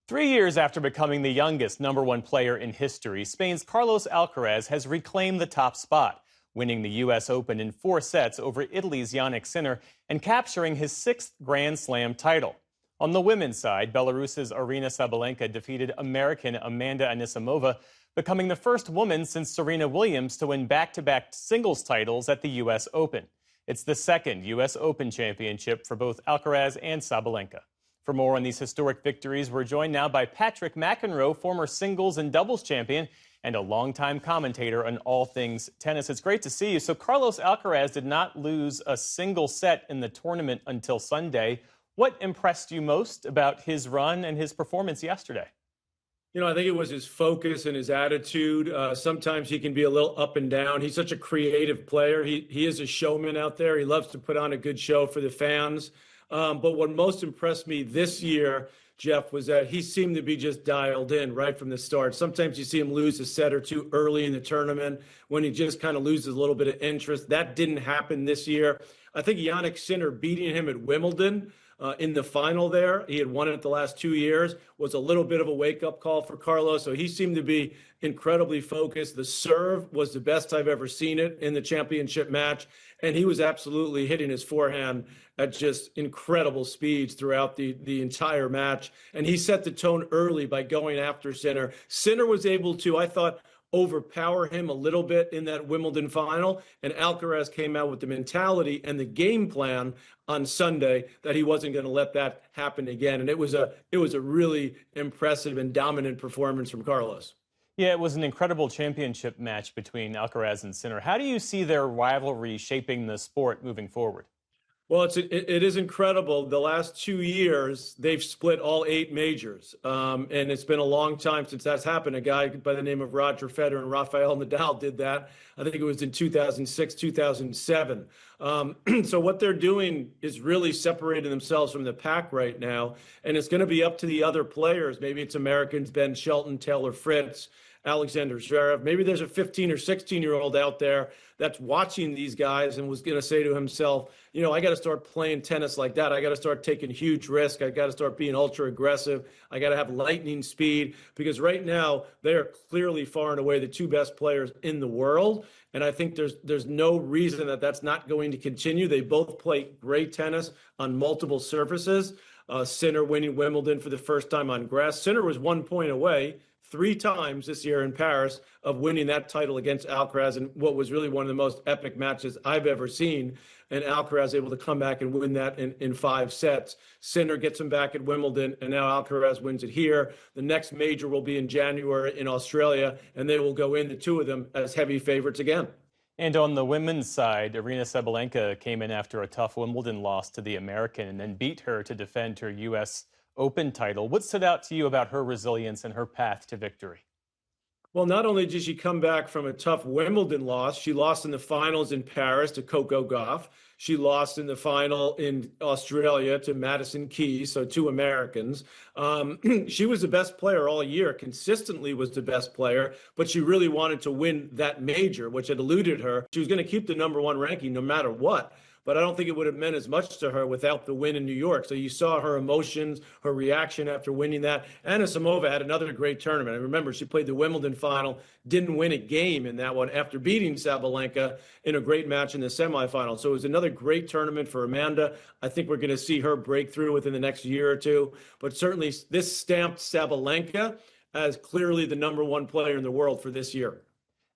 3 years after becoming the youngest number one player in history, Spain's Carlos Alcaraz has reclaimed the top spot, winning the U.S. Open in 4 sets over Italy's Jannik Sinner and capturing his sixth Grand Slam title. On the women's side, Belarus's Aryna Sabalenka defeated American Amanda Anisimova, becoming the first woman since Serena Williams to win back-to-back singles titles at the U.S. Open. It's the second U.S. Open championship for both Alcaraz and Sabalenka. For more on these historic victories, we're joined now by Patrick McEnroe, former singles and doubles champion and a longtime commentator on all things tennis. It's great to see you. So Carlos Alcaraz did not lose a single set in the tournament until Sunday. What impressed you most about his run and his performance yesterday? I think it was his focus and his attitude. Sometimes he can be a little up and down. He's such a creative player. He is a showman out there. He loves to put on a good show for the fans. But what most impressed me this year, Jeff, was that he seemed to be just dialed in right from the start. Sometimes you see him lose a set or two early in the tournament when he just kind of loses a little bit of interest. That didn't happen this year. I think Jannik Sinner beating him at Wimbledon in the final there, he had won it the last 2 years, was a little bit of a wake-up call for Carlos. So he seemed to be incredibly focused. The serve was the best I've ever seen it in the championship match. And he was absolutely hitting his forehand at just incredible speeds throughout the entire match. And he set the tone early by going after Sinner. Sinner was able to, I thought, overpower him a little bit in that Wimbledon final. And Alcaraz came out with the mentality and the game plan on Sunday that he wasn't going to let that happen again. And it was a really impressive and dominant performance from Carlos. Yeah, it was an incredible championship match between Alcaraz and Sinner. How do you see their rivalry shaping the sport moving forward? Well, it is incredible. The last 2 years, they've split all 8 majors. And it's been a long time since that's happened. A guy by the name of Roger Federer and Rafael Nadal did that. I think it was in 2006, 2007. So what they're doing is really separating themselves from the pack right now. And it's going to be up to the other players. Maybe it's Americans, Ben Shelton, Taylor Fritz, Alexander Zverev. Maybe there's a 15 or 16-year-old out there that's watching these guys and was going to say to himself, I got to start playing tennis like that. I got to start taking huge risks. I got to start being ultra aggressive. I got to have lightning speed, because right now they are clearly far and away the 2 best players in the world. And I think there's no reason that that's not going to continue. They both play great tennis on multiple surfaces. Sinner winning Wimbledon for the first time on grass. Sinner was 1 point away 3 times this year in Paris of winning that title against Alcaraz in what was really one of the most epic matches I've ever seen. And Alcaraz able to come back and win that in 5 sets. Sinner gets him back at Wimbledon, and now Alcaraz wins it here. The next major will be in January in Australia, and they will go in, the 2 of them, as heavy favorites again. And on the women's side, Aryna Sabalenka came in after a tough Wimbledon loss to the American and then beat her to defend her U.S. Open title. What stood out to you about her resilience and her path to victory? Well, not only did she come back from a tough Wimbledon loss, she lost in the finals in Paris to Coco Gauff. She lost in the final in Australia to Madison Keys, so 2 Americans. She was the best player all year, consistently was the best player, but she really wanted to win that major, which had eluded her. She was going to keep the #1 ranking no matter what. But I don't think it would have meant as much to her without the win in New York. So you saw her emotions, her reaction after winning that. Anisimova had another great tournament. I remember she played the Wimbledon final, didn't win a game in that one after beating Sabalenka in a great match in the semifinal. So it was another great tournament for Amanda. I think we're going to see her break through within the next year or two. But certainly this stamped Sabalenka as clearly the #1 player in the world for this year.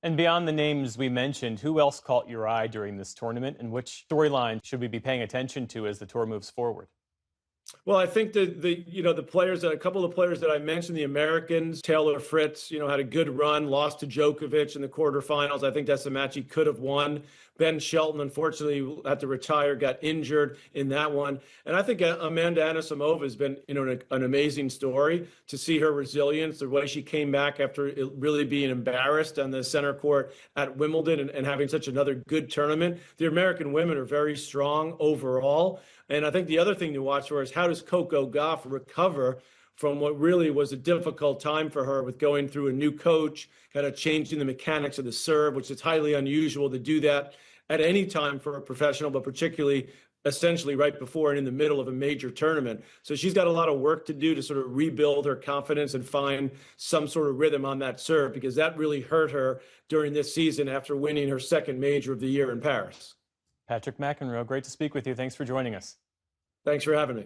And beyond the names we mentioned, who else caught your eye during this tournament, and which storyline should we be paying attention to as the tour moves forward? Well, I think the players, a couple of players that I mentioned, the Americans, Taylor Fritz, had a good run, lost to Djokovic in the quarterfinals. I think that's the match he could have won. Ben Shelton, unfortunately, had to retire, got injured in that one. And I think Amanda Anisimova has been, an amazing story to see her resilience, the way she came back after really being embarrassed on the center court at Wimbledon and having such another good tournament. The American women are very strong overall. And I think the other thing to watch for is how does Coco Gauff recover from what really was a difficult time for her with going through a new coach, kind of changing the mechanics of the serve, which is highly unusual to do that at any time for a professional, but particularly essentially right before and in the middle of a major tournament. So she's got a lot of work to do to sort of rebuild her confidence and find some sort of rhythm on that serve, because that really hurt her during this season after winning her second major of the year in Paris. Patrick McEnroe, great to speak with you. Thanks for joining us. Thanks for having me.